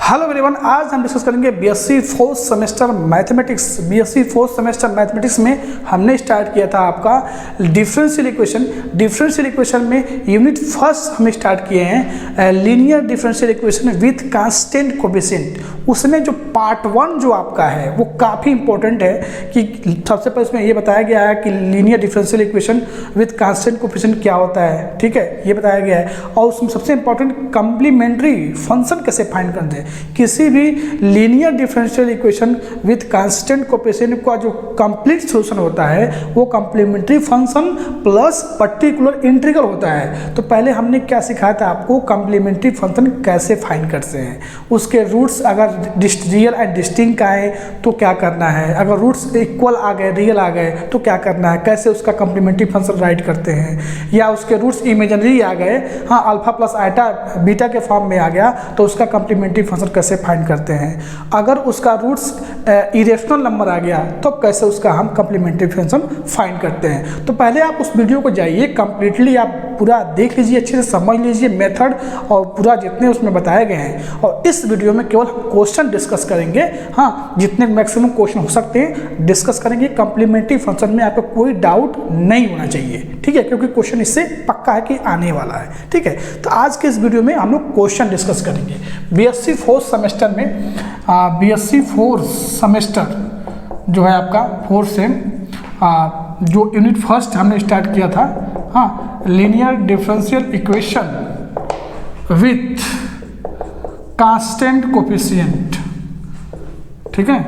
Hello everyone, आज हम discuss करेंगे BSc fourth semester mathematics. BSc fourth semester mathematics में हमने स्टार्ट किया था आपका डिफरेंशियल इक्वेशन। डिफरेंशियल इक्वेशन में यूनिट फर्स्ट हम स्टार्ट किए हैं linear differential equation with constant coefficient. उसमें जो पार्ट वन जो आपका है वो काफ़ी इंपॉर्टेंट है कि सबसे पहले इसमें ये बताया गया है कि linear differential equation with constant coefficient क्या होता है, ठीक है, ये बताया गया है। और उसमें सबसे इंपॉर्टेंट कम्प्लीमेंट्री फंक्शन कैसे फाइंड करते हैं। किसी भी linear differential equation with constant coefficient का जो कंप्लीट सॉल्यूशन होता है वो complementary function plus particular integral होता है। तो पहले हमने क्या सिखाया था आपको, कम्प्लीमेंट्री फंक्शन कैसे फाइंड करते हैं, उसके रूट्स अगर रियल एंड डिस्टिंक्ट आए तो क्या करना है, अगर रूट्स इक्वल आ गए, रियल आ गए तो क्या करना है, कैसे उसका कम्प्लीमेंट्री फंक्शन राइट करते हैं, या उसके रूट्स इमेजिनरी आ गए, हाँ अल्फा प्लस आइटा बीटा के फॉर्म में आ गया तो उसका कम्प्लीमेंट्री फंक्शन कैसे फाइंड करते हैं। अगर उसका रूट्स इरेशनल नंबर आ गया तो कैसे उसका हम कम्प्लीमेंट्री फंक्शन फाइंड करते हैं। तो पहले आप उस वीडियो को जाइए, कंप्लीटली आप पूरा देख लीजिए, अच्छे से समझ लीजिए मेथड और पूरा जितने उसमें बताए गए हैं। और इस वीडियो में केवल हम क्वेश्चन डिस्कस करेंगे, हाँ जितने मैक्सिमम क्वेश्चन हो सकते हैं डिस्कस करेंगे। कम्प्लीमेंट्री फंक्शन में आपको कोई डाउट नहीं होना चाहिए, ठीक है, क्योंकि क्वेश्चन इससे पक्का है कि आने वाला है, ठीक है। तो आज के इस वीडियो में हम लोग क्वेश्चन डिस्कस करेंगे। बीएससी फोर्थ सेमेस्टर में बीएससी फोर्थ सेमेस्टर जो है आपका फोर्थ सेम जो यूनिट फर्स्ट हमने स्टार्ट किया था, हाँ linear differential equation with constant coefficient, ठीक है।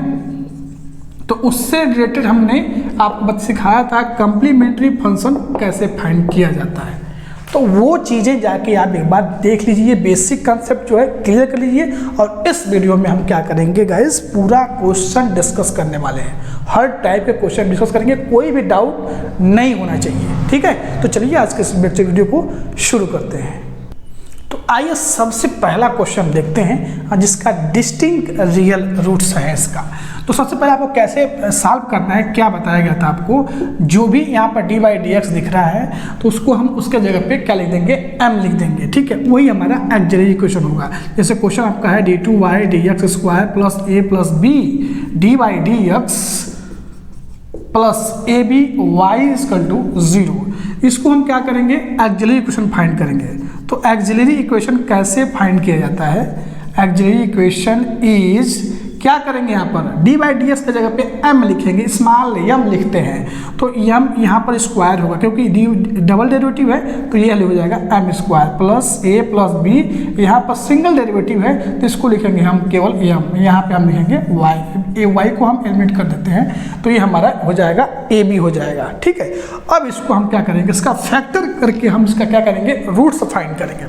तो उससे रिलेटेड हमने आपको सिखाया था कम्प्लीमेंट्री फंक्शन कैसे फाइंड किया जाता है। तो वो चीज़ें जाके आप एक बार देख लीजिए, बेसिक कंसेप्ट जो है क्लियर कर लीजिए। और इस वीडियो में हम क्या करेंगे गाइस, पूरा क्वेश्चन डिस्कस करने वाले हैं, हर टाइप के क्वेश्चन डिस्कस करेंगे, कोई भी डाउट नहीं होना चाहिए, ठीक है। तो चलिए आज के इस वीडियो को शुरू करते हैं। तो आइए सबसे पहला क्वेश्चन देखते हैं जिसका डिस्टिंक्ट रियल रूट्स है इसका। तो सबसे पहले आपको कैसे सॉल्व करना है, क्या बताया गया था आपको, जो भी यहाँ पर डी बाई डी एक्स दिख रहा है तो उसको हम उसके जगह पे क्या लिख देंगे, एम लिख देंगे, ठीक है। वही हमारा एक्सिलरी इक्वेशन होगा। जैसे क्वेश्चन आपका है d two y d x square plus a plus b d by d x plus a b y equal to 0। इसको हम क्या करेंगे, एक्सिलरी इक्वेशन फाइंड करेंगे। तो एक्सिलरी इक्वेशन कैसे फाइंड किया जाता है, एक्सिलरी इक्वेशन इज क्या करेंगे, यहाँ पर डी बाई डी एक्स की जगह पे एम लिखेंगे, स्मॉल एम लिखते हैं। तो एम यहाँ पर स्क्वायर होगा क्योंकि डी डबल डेरिवेटिव है तो ये हो जाएगा M square plus a plus B, यहाँ पर सिंगल डेरिवेटिव है तो इसको लिखेंगे हम केवल एम, यहाँ पे हम लिखेंगे वाई, ए वाई को हम एलिमिनेट कर देते हैं तो ये हमारा हो जाएगा ए बी हो जाएगा, ठीक है। अब इसको हम क्या करेंगे, इसका फैक्टर करके हम इसका क्या करेंगे, रूट्स फाइंड करेंगे।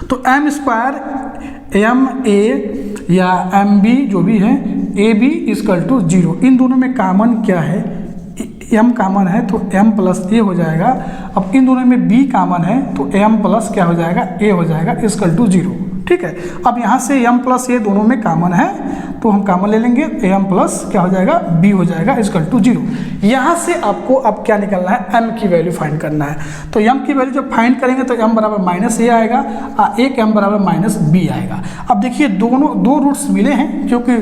तो एम स्क्वायर एम ए या एम बी जो भी है, ए बी इक्वल टू 0। इन दोनों में कॉमन क्या है, एम कॉमन है तो एम प्लस ए हो जाएगा। अब इन दोनों में बी कॉमन है तो एम प्लस क्या हो जाएगा, ए हो जाएगा इक्वल टू 0, ठीक है। अब यहाँ से एम प्लस ए दोनों में कॉमन है तो हम कॉमन ले लेंगे, एम प्लस क्या हो जाएगा, बी हो जाएगा इक्वल टू 0। यहाँ से आपको अब क्या निकलना है, एम की वैल्यू फाइंड करना है। तो एम की वैल्यू जब फाइंड करेंगे तो एम बराबर माइनस ए आएगा और एक एम बराबर माइनस बी आएगा। अब देखिए दो रूट्स मिले हैं क्योंकि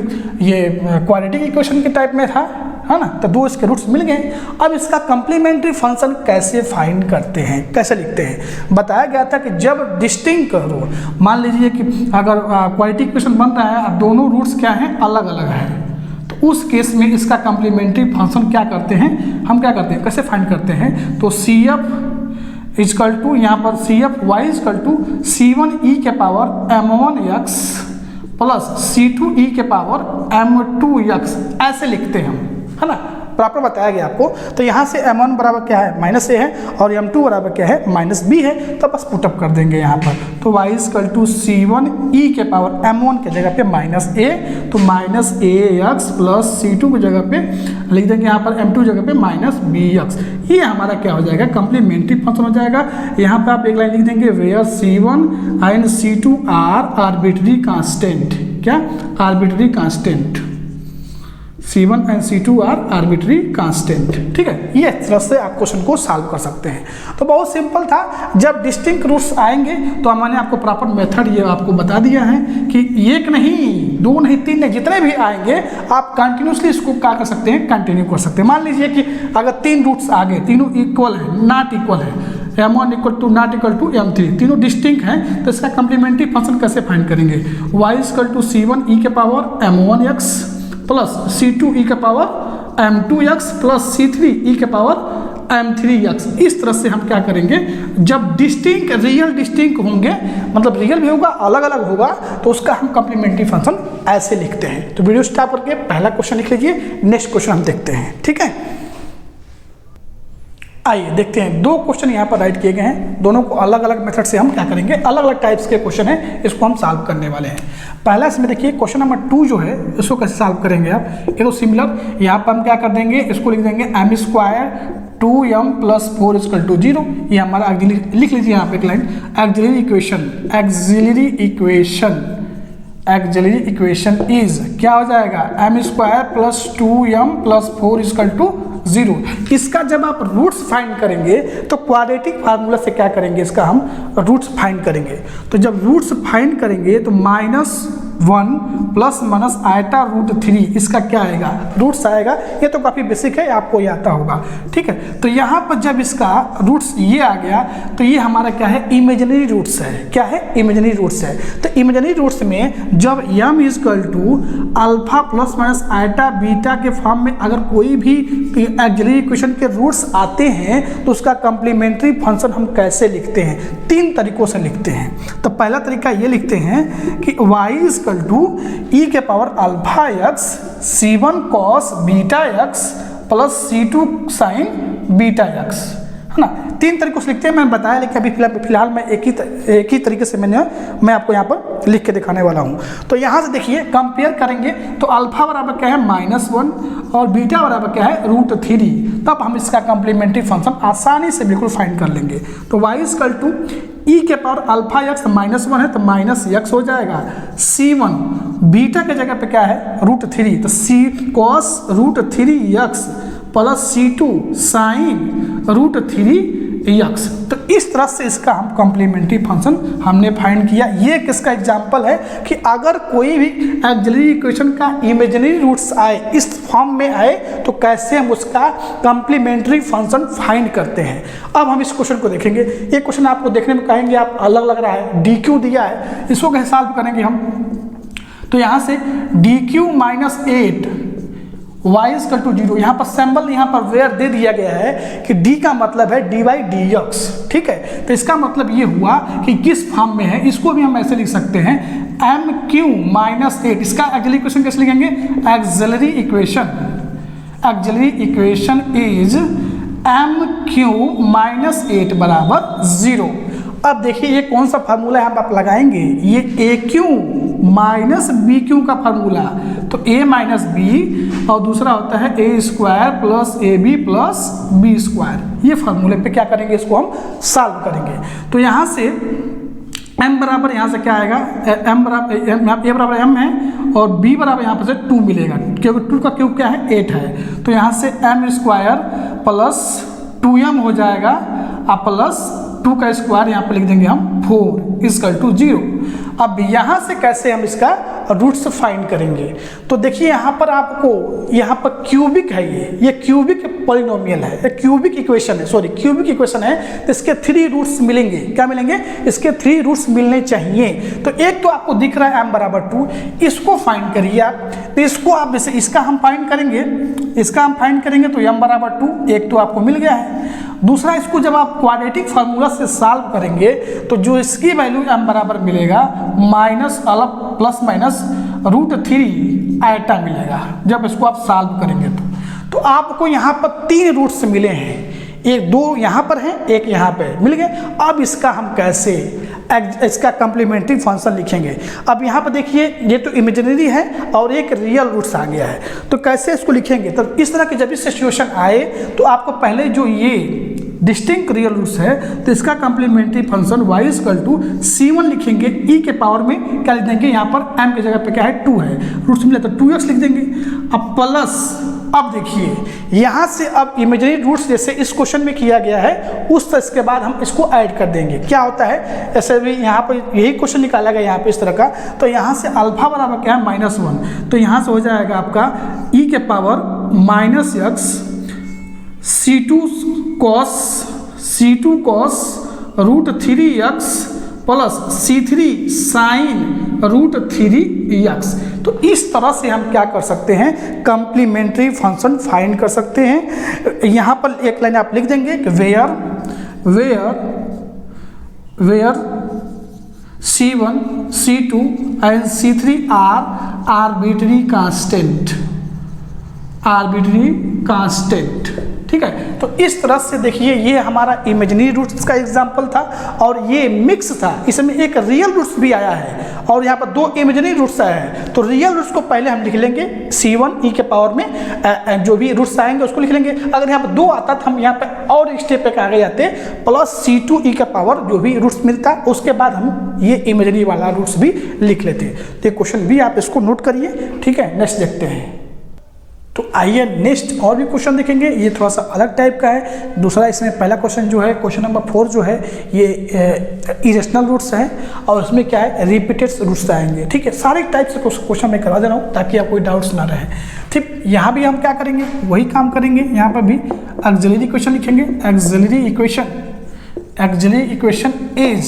ये क्वाड्रेटिक इक्वेशन के टाइप में था, है ना, तो दो इसके रूट्स मिल गए। अब इसका कम्प्लीमेंट्री फंक्शन कैसे फाइंड करते हैं, कैसे लिखते हैं, बताया गया था कि जब डिस्टिंक्ट करो, मान लीजिए कि अगर क्वाड्रेटिक इक्वेशन बन रहा है और दोनों रूट्स क्या हैं, अलग अलग हैं, तो उस केस में इसका कम्प्लीमेंट्री फंक्शन क्या करते हैं, हम क्या करते हैं, कैसे फाइंड करते हैं। तो सी एफ इजकल टू, यहाँ पर c f y equal to C1 e के power m1x plus C2 e के पावर m2x, ऐसे लिखते हैं हम, है ना, प्रॉपर बताया गया आपको। तो यहाँ से m1 बराबर क्या है, माइनस ए है, और m2 बराबर क्या है, माइनस बी है। तो बस पुटअप कर देंगे यहाँ पर। तो y equal to C1 e के पावर m1 के जगह पे माइनस ए, तो माइनस ए एक्स प्लस C2 की जगह पे लिख देंगे यहाँ पर m2 जगह पे माइनस बी एक्स। ये हमारा क्या हो जाएगा, कम्प्लीमेंट्री फंक्शन हो जाएगा। यहाँ पे आप एक लाइन लिख देंगे where C1 and C2 are arbitrary constant, क्या arbitrary constant, C1 and C2 are arbitrary constant. ठीक है, ये इस तरह से आप क्वेश्चन को सॉल्व कर सकते हैं। तो बहुत सिंपल था। जब डिस्टिंक्ट रूट्स आएंगे तो मैंने आपको प्रॉपर मेथड ये आपको बता दिया है कि एक नहीं, दो नहीं, तीन नहीं, जितने भी आएंगे आप कंटिन्यूसली इसको क्या कर सकते हैं, कंटिन्यू कर सकते हैं। मान लीजिए कि अगर तीन रूट्स आ गए, तीनों इक्वल है, नॉट इक्वल है, m1 equal to not equal to m3, तीनों डिस्टिंक्ट हैं, तो इसका कम्प्लीमेंट्री फंक्शन कैसे फाइंड करेंगे? y equal to C1 e के power m1x plus C2 e के power m2x plus C3 e के पावर m3x। इस तरह से हम क्या करेंगे, जब डिस्टिंक्ट रियल डिस्टिंक्ट होंगे, मतलब रियल भी होगा अलग अलग होगा, तो उसका हम कम्प्लीमेंट्री फंक्शन ऐसे लिखते हैं। तो वीडियो स्टॉप करके पहला क्वेश्चन लिख लीजिए, नेक्स्ट क्वेश्चन हम देखते हैं। ठीक है, आइए देखते हैं। दो क्वेश्चन यहाँ पर राइट किए गए हैं, दोनों को अलग अलग मेथड से हम क्या करेंगे, अलग अलग टाइप्स के क्वेश्चन हैं, इसको हम सॉल्व करने वाले हैं। पहला इसमें देखिए क्वेश्चन नंबर 2 जो है, इसको कैसे सॉल्व करेंगे आप, ये तो सिमिलर, यहाँ पर हम क्या कर देंगे, इसको लिख देंगे m square 2m plus 4 equal to 0। ये हमारा ऑक्सिलरी, लिख लीजिए यहाँ पे एक लाइन, ऑक्सिलरी इक्वेशन इज क्या हो जाएगा, m square plus 2m plus 4 equal to 0। इसका जब आप रूट्स फाइंड करेंगे तो क्वाड्रेटिक फार्मूला से क्या करेंगे, इसका हम रूट्स फाइंड करेंगे। तो जब रूट्स फाइंड करेंगे तो -1 प्लस माइनस आयटा रूट 3, इसका क्या आएगा, रूट्स आएगा। ये तो काफ़ी बेसिक है, आपको ये आता होगा। ठीक है, तो यहाँ पर जब इसका रूट्स ये आ गया तो ये हमारा क्या है, इमेजिनरी रूट्स है। क्या है, इमेजिनरी रूट्स है। तो इमेजिनरी रूट्स में जब m equal to alpha plus minus iota beta के फॉर्म में अगर कोई भी ऑक्सिलरी इक्वेशन के रूट्स आते हैं तो उसका कम्प्लीमेंट्री फंक्शन हम कैसे लिखते हैं, 3 तरीकों से लिखते हैं। तो पहला तरीका ये लिखते हैं कि y इक्वल टू e के power alpha x C1 cos beta x plus C2 sin beta x, है ना। 3 तरीकों से लिखते हैं, मैंने बताया, लेकिन अभी फिलहाल मैं एक ही तरीके से मैं आपको यहाँ पर लिख के दिखाने वाला हूँ। तो यहाँ से देखिए कंपेयर करेंगे तो अल्फा बराबर क्या है, -1 और बीटा बराबर क्या है, √3। तब हम इसका कम्प्लीमेंट्री फंक्शन आसानी से बिल्कुल फाइंड कर लेंगे। तो y इक्वल टू e के पावर अल्फा x -1 है तो -x हो जाएगा, C1 बीटा के जगह पे क्या है, √3, तो C cos √3x plus C2 sign √3x। तो इस तरह से इसका हम कम्प्लीमेंट्री फंक्शन हमने फाइंड किया। ये किसका एग्जांपल है कि अगर कोई भी ऑक्सिलरी इक्वेशन का इमेजिनरी रूट्स आए, इस फॉर्म में आए, तो कैसे हम उसका कम्प्लीमेंट्री फंक्शन फाइंड करते हैं। अब हम इस क्वेश्चन को देखेंगे। ये क्वेश्चन आपको देखने में कहेंगे आप अलग लग रहा है, DQ दिया है, इसको कैसे सॉल्व करेंगे हम। तो यहाँ से DQ -8 y इक्वल टू 0, यहाँ पर सिंबल यहाँ पर वेयर दे दिया गया है कि d का मतलब है dy/dx। ठीक है, तो इसका मतलब ये हुआ कि किस फॉर्म में है, इसको भी हम ऐसे लिख सकते हैं mq -8। इसका ऑक्सिलरी इक्वेशन कैसे लिखेंगे, ऑक्सिलरी इक्वेशन इज mq -8 बराबर 0। अब देखिए ये कौन सा फार्मूला है आप लगाएंगे, ये AQ माइनस BQ का फार्मूला। तो A माइनस B और दूसरा होता है A square plus AB plus B square. ये फार्मूले पे क्या करेंगे, इसको हम सॉल्व करेंगे। तो यहाँ से m बराबर यहाँ से क्या आएगा, m बराबर a बराबर m है और b बराबर यहाँ पर से 2 मिलेगा, क्योंकि 2 का क्यूब क्या है, 8 है। तो यहाँ से m स्क्वायर प्लस 2m हो जाएगा और प्लस 2 का स्क्वायर यहाँ पर लिख देंगे हम 4 इक्वल टू 0। अब यहाँ से कैसे हम इसका रूट्स फाइंड करेंगे, तो देखिए यहाँ पर आपको यहाँ पर क्यूबिक है, ये क्यूबिक पॉलिनोमियल है, क्यूबिक इक्वेशन है, सॉरी क्यूबिक इक्वेशन है। तो इसके 3 रूट्स मिलेंगे, क्या मिलेंगे, इसके 3 रूट्स मिलने चाहिए। तो एक तो आपको दिख रहा है m बराबर 2, इसको फाइंड करिए आप। तो इसको आप जैसे इसका हम फाइंड करेंगे तो m बराबर 2 एक तो आपको मिल गया है। दूसरा, इसको जब आप क्वाड्रेटिक फार्मूला से सॉल्व करेंगे तो जो इसकी वैल्यू m बराबर मिलेगा प्लस माइनस √3 आयटा मिलेगा जब इसको आप सॉल्व करेंगे। तो आपको यहाँ पर 3 रूट्स मिले हैं, एक 2 यहाँ पर है, एक यहाँ पे मिल गए। अब इसका हम कैसे इसका कम्प्लीमेंट्री फंक्शन लिखेंगे। अब यहाँ पर देखिए ये तो इमेजिनरी है और एक रियल रूट्स आ गया है, तो कैसे इसको लिखेंगे। तो इस तरह की जब भी सिचुएशन आए तो आपको पहले जो ये डिस्टिंक्ट रियल रूट्स है तो इसका complementary function y equal to C1 लिखेंगे, e के पावर में क्या लिख देंगे, यहाँ पर m की जगह पे क्या है 2 है, रूट्स मिला तो 2x लिख देंगे। अब प्लस, अब देखिए यहाँ से अब इमेजिनरी रूट्स जैसे इस क्वेश्चन में किया गया है उस तरह इसके बाद हम इसको ऐड कर देंगे। क्या होता है, ऐसे भी यहाँ पर यही क्वेश्चन निकाला गया यहाँ पे इस तरह का, तो यहाँ से अल्फा बराबर क्या है -1, तो यहाँ से हो जाएगा आपका e के power -x C2 cos √3x plus C3 sin √3x। तो इस तरह से हम क्या कर सकते हैं, कम्प्लीमेंट्री फंक्शन फाइंड कर सकते हैं। यहाँ पर एक लाइन आप लिख देंगे कि where C1 C2 and C3 are arbitrary constant. ठीक है, तो इस तरह से देखिए ये हमारा इमेजिनरी रूट्स का एग्जाम्पल था और ये मिक्स था, इसमें एक रियल रूट्स भी आया है और यहाँ पर 2 इमेजिनरी रूट्स आए हैं। तो रियल रूट्स को पहले हम लिख लेंगे C1 e के पावर में जो भी रूट्स आएंगे उसको लिख लेंगे। अगर यहाँ पर 2 आता तो हम यहाँ पर और एक स्टेप पे आगे जाते प्लस C2 e का पावर जो भी रूट्स मिलता उसके बाद हम ये इमेजिनरी वाला रूट्स भी लिख लेते। तो ये क्वेश्चन भी आप इसको नोट करिए। ठीक है, नेक्स्ट देखते हैं। तो आइए नेक्स्ट और भी क्वेश्चन देखेंगे, ये थोड़ा सा अलग टाइप का है। दूसरा इसमें पहला क्वेश्चन जो है क्वेश्चन नंबर 4 जो है ये इरेशनल रूट्स है और उसमें क्या है रिपीटेड रूट्स आएंगे। ठीक है, सारे टाइप से क्वेश्चन मैं करवा दे रहा हूँ ताकि आप कोई डाउट्स ना रहे। ठीक, यहाँ भी हम क्या करेंगे, वही काम करेंगे, यहाँ पर भी ऑक्सिलरी इक्वेशन लिखेंगे। Auxiliary equation is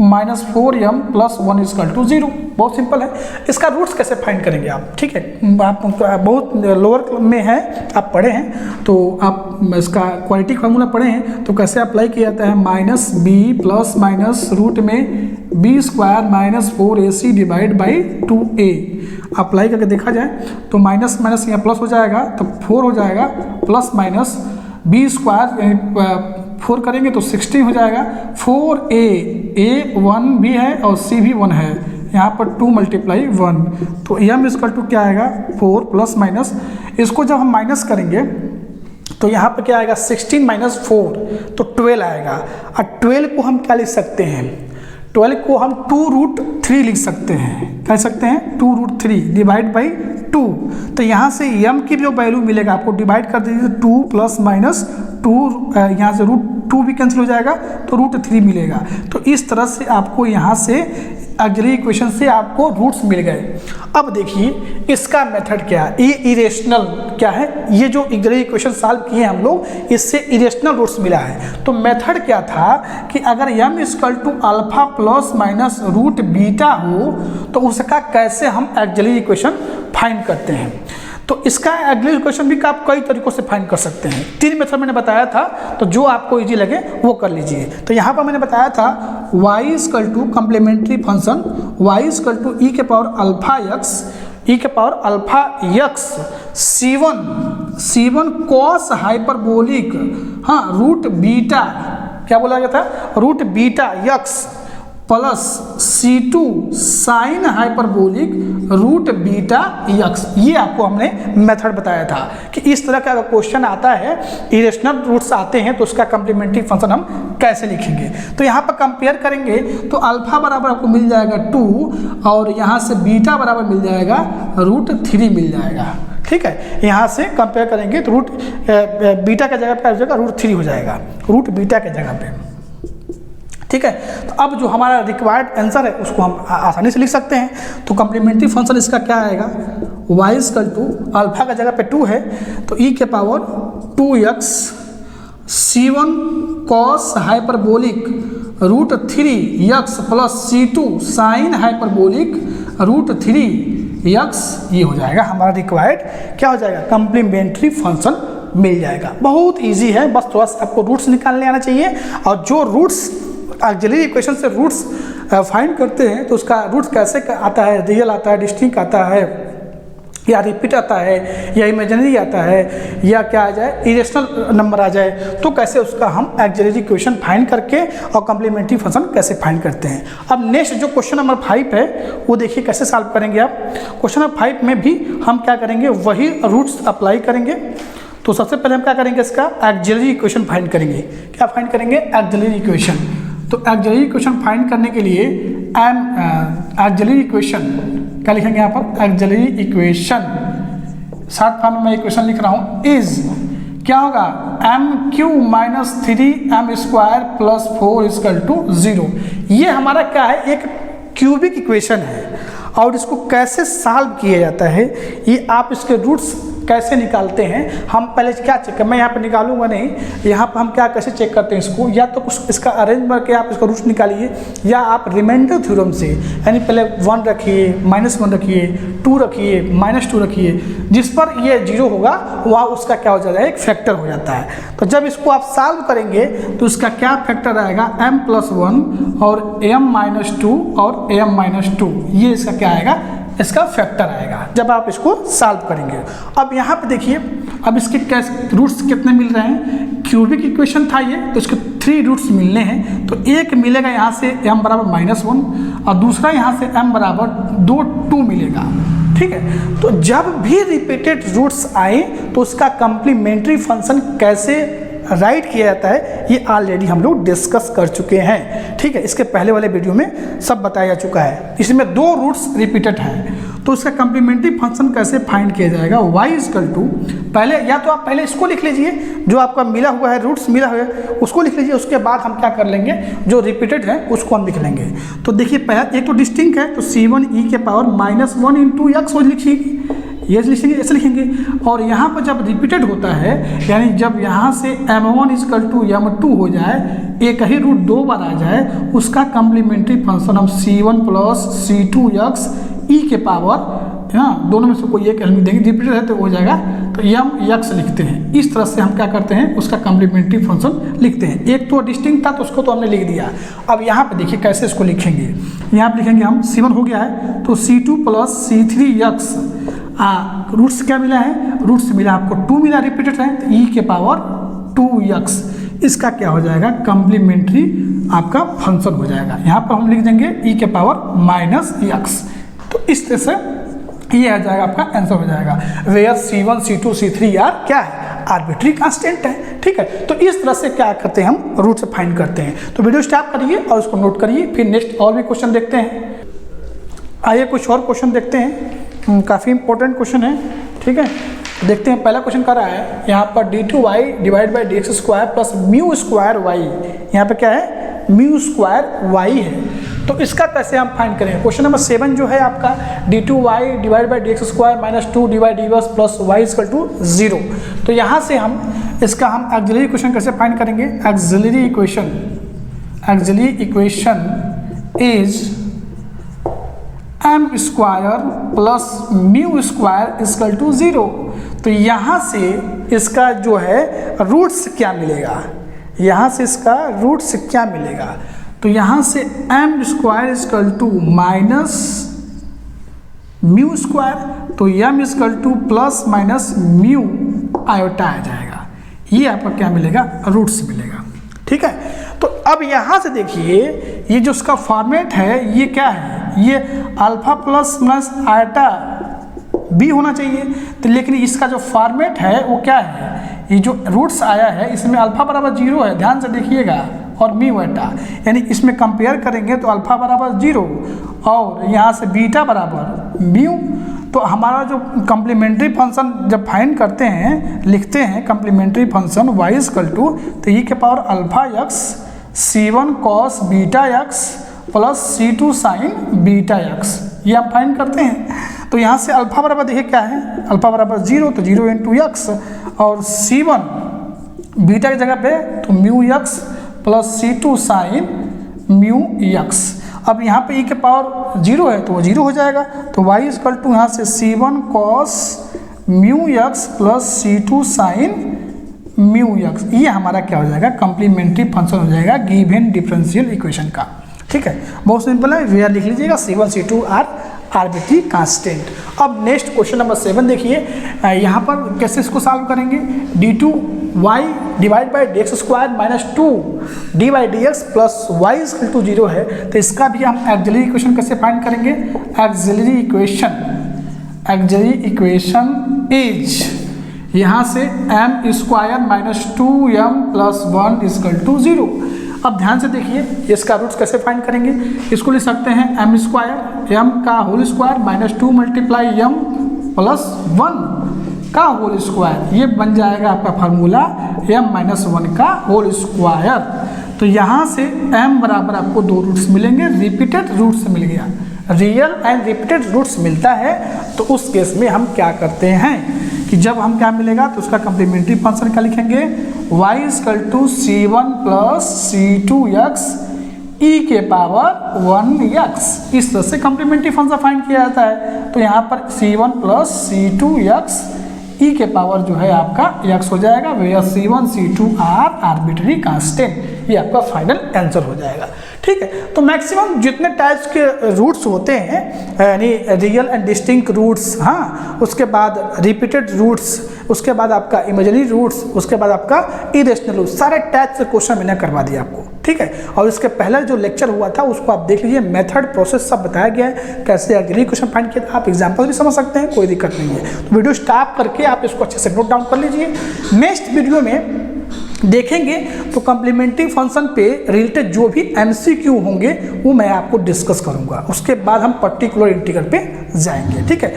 -4m plus 1 equal to 0। बहुत सिंपल है। इसका रूट्स कैसे फाइंड करेंगे आप, ठीक है, आप बहुत लोअर में है, आप पढ़े हैं तो आप इसका क्वाड्रेटिक फार्मूला पढ़े हैं तो कैसे अप्लाई किया जाता है, -b प्लस माइनस रूट में b square -4ac divide by 2a। Apply करके देखा जाए तो माइनस माइनस यहाँ प्लस हो जाएगा तो 4 हो जाएगा, प्लस माइनस b स्क्वायर 4 करेंगे तो 16 हो जाएगा। 4a 1 भी है और c भी 1 है, यहाँ पर 2 × 1 तो m इक्वल टू क्या आएगा 4 प्लस माइनस, इसको जब हम माइनस करेंगे तो यहाँ पर क्या आएगा 16 - 4 तो 12 आएगा। और 12 को हम क्या लिख सकते हैं, 12 को हम 2√3 लिख सकते हैं, कह सकते हैं 2√3 डिवाइड बाई 2। तो यहाँ से m की जो वैल्यू मिलेगा आपको डिवाइड कर दीजिए 2 प्लस माइनस 2, यहाँ से √2 भी कैंसिल हो जाएगा तो √3 मिलेगा। तो इस तरह से आपको यहाँ से ऑक्सिलरी इक्वेशन से आपको रूट्स मिल गए। अब देखिए इसका मेथड क्या है, ये इरेशनल क्या है, ये जो ऑक्सिलरी इक्वेशन सॉल्व किए हम लोग इससे इरेशनल रूट्स मिला है। तो मेथड क्या था कि अगर m equal to alpha plus minus root beta हो तो उसका कैसे हम ऑक्सिलरी इक्वेशन फाइंड करते हैं। तो इसका ऑक्सिलरी इक्वेशन भी आप कई तरीकों से फाइंड कर सकते हैं। 3 मेथड मैंने बताया था, तो जो आपको इजी लगे वो कर लीजिए। तो यहाँ पर मैंने बताया था y equal to complementary function y equal to e के power alpha x C1 cos hyperbolic root beta, क्या बोला गया था, root beta x plus C2 sine hyperbolic root beta x। ये आपको हमने मेथड बताया था कि इस तरह का अगर क्वेश्चन आता है, इरेशनल रूट्स आते हैं तो उसका कम्प्लीमेंट्री फंक्शन हम कैसे लिखेंगे। तो यहाँ पर कंपेयर करेंगे तो अल्फा बराबर आपको मिल जाएगा 2 और यहाँ से बीटा बराबर मिल जाएगा √3 मिल जाएगा। ठीक है, यहाँ से कंपेयर करेंगे तो बीटा के जगह पर √3 हो जाएगा, रूट बीटा के जगह पे। ठीक है, तो अब जो हमारा रिक्वायर्ड आंसर है उसको हम आसानी से लिख सकते हैं। तो कम्प्लीमेंट्री फंक्शन इसका क्या आएगा, y इक्वल टू अल्फा का जगह पे 2 है तो e के power 2x C1 cos hyperbolic √3x plus C2 sine hyperbolic √3x। ये हो जाएगा हमारा रिक्वायर्ड, क्या हो जाएगा, कम्प्लीमेंट्री फंक्शन मिल जाएगा। बहुत इजी है, बस थोड़ा सा आपको रूट्स निकालने आना चाहिए। और जो रूट्स ऑक्सिलरी इक्वेशन से रूट्स फाइंड करते हैं तो उसका रूट्स कैसे आता है, रियल आता है, डिस्टिंक्ट आता है, या रिपीट आता है या इमेजिनरी आता है या क्या आ जाए इरेशनल नंबर आ जाए, तो कैसे उसका हम ऑक्सिलरी इक्वेशन फाइंड करके और कॉम्प्लीमेंट्री फंक्शन कैसे फाइंड करते हैं। अब नेक्स्ट जो क्वेश्चन नंबर 5 है वो देखिए कैसे सॉल्व करेंगे आप। क्वेश्चन नंबर 5 में भी हम क्या करेंगे, वही रूट्स अप्लाई करेंगे। तो सबसे पहले हम क्या करेंगे, इसका ऑक्सिलरी इक्वेशन फाइंड करेंगे। क्या फाइंड करेंगे, ऑक्सिलरी इक्वेशन। तो ऑक्सिलरी इक्वेशन फाइंड करने के लिए ऑक्सिलरी इक्वेशन क्या लिखेंगे यहाँ पर, ऑक्सिलरी इक्वेशन शॉर्ट फॉर्म में मैं इक्वेशन लिख रहा हूँ, इज क्या होगा, MQ minus 3M square plus 4 equal to 0। ये हमारा क्या है, एक क्यूबिक इक्वेशन है और इसको कैसे सॉल्व किया जाता है, ये आप इसके रूट्स कैसे निकालते हैं, हम पहले क्या चेक, मैं यहाँ पर निकालूंगा नहीं, यहाँ पर हम क्या कैसे चेक करते हैं इसको, या तो कुछ इसका अरेंज करके आप इसका रूट्स निकालिए, या आप रिमाइंडर थ्योरम से, यानी पहले 1 रखिए, -1 रखिए, 2 रखिए, -2 रखिए, जिस पर ये 0 होगा वहाँ उसका क्या हो जाता है, एक फैक्टर हो जाता है। तो जब इसको आप सॉल्व करेंगे तो इसका क्या फैक्टर आएगा, m+1 और m-2 और m-2, ये इसका क्या आएगा, इसका फैक्टर आएगा जब आप इसको सॉल्व करेंगे। अब यहाँ पे देखिए, अब इसके कैसे रूट्स कितने मिल रहे हैं, क्यूबिक इक्वेशन था ये, तो इसके 3 रूट्स मिलने हैं। तो एक मिलेगा यहाँ से m बराबर -1 और दूसरा यहाँ से m बराबर 2 मिलेगा, ठीक है। तो जब भी रिपीटेड रूट्स आए तो उसका कम्प्लीमेंट्री फंक्शन कैसे राइट किया जाता है, ये ऑलरेडी हम लोग डिस्कस कर चुके हैं, ठीक है। इसके पहले वाले वीडियो में सब बताया जा चुका है। इसमें 2 रूट्स रिपीटेड हैं, तो उसका कम्प्लीमेंट्री फंक्शन कैसे फाइंड किया जाएगा, y इक्वल टू, पहले या तो आप पहले इसको लिख लीजिए, जो आपका मिला हुआ है रूट्स मिला हुआ है उसको लिख लीजिए, उसके बाद हम क्या कर लेंगे, जो रिपीटेड है उसको हम लिख लेंगे। तो देखिए पहला एक तो डिस्टिंक्ट है, तो c1e के पावर -1 इंटू एक्स लिखिए, ये लिखेंगे, ऐसे लिखेंगे। और यहाँ पर जब रिपीटेड होता है, यानी जब यहाँ से m1 इक्वल टू m2 हो जाए, एक ही रूट 2 बार आ जाए, उसका कम्प्लीमेंट्री फंक्शन हम c1 प्लस c2x e के पावर, है ना, दोनों में से कोई एक एलिमेंट देंगे, रिपीटेड है तो हो जाएगा, तो m(x) लिखते हैं। इस तरह से हम क्या करते हैं, उसका कम्प्लीमेंट्री फंक्शन लिखते हैं। एक तो डिस्टिंक्ट था तो उसको तो हमने लिख दिया। अब यहाँ पे देखिए कैसे इसको लिखेंगे, यहाँ पे लिखेंगे हम c1 हो गया है, तो c2 प्लस c3x, रूट्स क्या मिला है, रूट्स मिला आपको 2 मिला, रिपीटेड है, तो e के पावर 2x, इसका क्या हो जाएगा, कम्प्लीमेंट्री आपका फंक्शन हो जाएगा। यहाँ पर हम लिख देंगे e के पावर -x। तो इस तरह से ये आ जाएगा, आपका आंसर हो जाएगा, वेयर c1 c2 c3 यार क्या है, आर्बिट्री कांस्टेंट है, ठीक है। तो इस तरह से क्या करते हैं, हम रूट से फाइंड करते हैं। तो वीडियो स्टार्ट करिए और उसको नोट करिए, फिर नेक्स्ट और भी क्वेश्चन देखते हैं। आइए कुछ और क्वेश्चन देखते हैं, काफ़ी इंपॉर्टेंट क्वेश्चन है, ठीक है। देखते हैं, पहला क्वेश्चन कर रहा है यहाँ पर d2y divide by dx square plus mu square y, यहाँ पे क्या है, म्यू स्क्वायर y है। तो इसका कैसे हम फाइंड करें। क्वेश्चन नंबर 7 जो है आपका, d2y divide by dx square -2 divide dy plus y equal to 0। तो यहाँ से हम इसका हम ऑक्सिलरी इक्वेशन कैसे फाइंड करेंगे, auxiliary equation is m square plus mu square equal to 0। तो यहाँ से इसका जो है रूट्स क्या मिलेगा, यहाँ से इसका रूट्स क्या मिलेगा, तो यहाँ से m square equal to minus mu square, तो m equal to plus minus mu iota आ जाएगा, ये आपका क्या मिलेगा, रूट्स मिलेगा, ठीक है। तो अब यहाँ से देखिए, ये जो उसका फॉर्मेट है ये क्या है, ये alpha plus minus iota b होना चाहिए। तो लेकिन इसका जो फॉर्मेट है वो क्या है, ये जो रूट्स आया है इसमें अल्फा बराबर 0 है, ध्यान से देखिएगा, और म्यू एटा, यानी इसमें कंपेयर करेंगे तो अल्फा बराबर 0 और यहाँ से बीटा बराबर म्यू। तो हमारा जो कम्प्लीमेंट्री फंक्शन जब फाइंड करते हैं, लिखते हैं complementary function y equal to, तो e के power alpha x c1 cos beta x plus c2 sine beta x, ये हम फाइंड करते हैं। तो यहाँ से अल्फा बराबर देखिए क्या है, अल्फा बराबर 0, तो 0 इंटू x, और c1 बीटा की जगह पे तो mu x plus c2 sine mu x। अब यहाँ पे e के पावर 0 है तो वो 0 हो जाएगा, तो y इक्वल टू यहाँ से c1 cos mu x plus c2 sine mu x, ये हमारा क्या हो जाएगा, कम्प्लीमेंट्री फंक्शन हो जाएगा गिवन डिफरेंशियल इक्वेशन का, ठीक है। बहुत सिंपल है, वी आर लिख लीजिएगा, c1 c2 are arbitrary constant. अब नेक्स्ट क्वेश्चन नंबर 7 देखिए, यहाँ पर कैसे इसको सॉल्व करेंगे। d2y divide by d x square minus 2d by d x plus y equal to 0 है, तो इसका भी हम एक्सिलरी इक्वेशन कैसे फाइंड करेंगे। एक्सिलरी इक्वेशन इज यहाँ से m square minus 2m plus 1 equal to 0। अब ध्यान से देखिए इसका रूट्स कैसे फाइंड करेंगे। इसको लिख सकते हैं m स्क्वायर m का whole square minus 2 multiply m plus 1 का होल स्क्वायर, ये बन जाएगा आपका फार्मूला m माइनस 1 का होल स्क्वायर। तो यहाँ से m बराबर आपको 2 रूट्स मिलेंगे, रिपीटेड रूट्स मिल गया, रियल एंड रिपीटेड रूट्स मिलता है। तो उस केस में हम क्या करते हैं कि जब हम क्या मिलेगा तो उसका कम्प्लीमेंट्री फंक्शन क्या लिखेंगे, y equal to c1 plus c2x e के पावर 1x। इस तरह से कम्प्लीमेंट्री फंक्शन फाइंड किया जाता है। तो यहाँ पर c1 प्लस c2x e के पावर जो है आपका x हो जाएगा, वे c1 c2 are arbitrary constant, ये आपका फाइनल आंसर हो जाएगा। ठीक है, तो मैक्सिमम जितने टाइप्स के रूट्स होते हैं, यानी रियल एंड डिस्टिंक्ट रूट्स, हाँ, उसके बाद रिपीटेड रूट्स, उसके बाद आपका इमेजिनरी रूट्स, उसके बाद आपका इरेशनल रूट्स, सारे टाइप से क्वेश्चन मैंने करवा दिया आपको। ठीक है, और इसके पहले जो लेक्चर हुआ था उसको आप देख लीजिए, मेथड प्रोसेस सब बताया गया है, कैसे अगली क्वेश्चन फाइंड किया था। आप एग्जाम्पल भी समझ सकते हैं, कोई दिक्कत नहीं है। तो वीडियो स्टॉप करके आप इसको अच्छे से नोट डाउन कर लीजिए। नेक्स्ट वीडियो में देखेंगे तो कम्प्लीमेंट्री फंक्शन पे रिलेटेड जो भी MCQ होंगे वो मैं आपको डिस्कस करूंगा, उसके बाद हम पर्टिकुलर इंटीग्रल पे जाएंगे। ठीक है,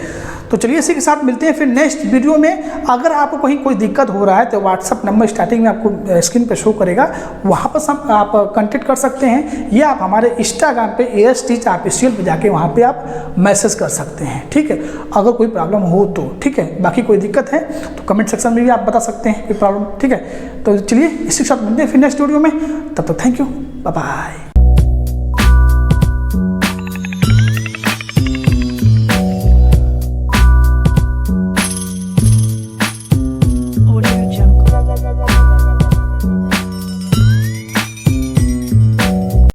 तो चलिए इसी के साथ मिलते हैं फिर नेक्स्ट वीडियो में। अगर आपको कहीं कोई दिक्कत हो रहा है तो व्हाट्सअप नंबर स्टार्टिंग में आपको स्क्रीन पे शो करेगा, वहाँ पर आप कांटेक्ट कर सकते हैं, या आप हमारे इंस्टाग्राम पे AS टीच ऑफिशियल पे जाके वहाँ पे आप मैसेज कर सकते हैं। ठीक है, अगर कोई प्रॉब्लम हो तो। ठीक है, बाकी कोई दिक्कत है तो कमेंट सेक्शन में भी आप बता सकते हैं कोई प्रॉब्लम। ठीक है, तो चलिए इसी के साथ मिलते हैं फिर नेक्स्ट वीडियो में, तब तक थैंक यू, बाय बाय।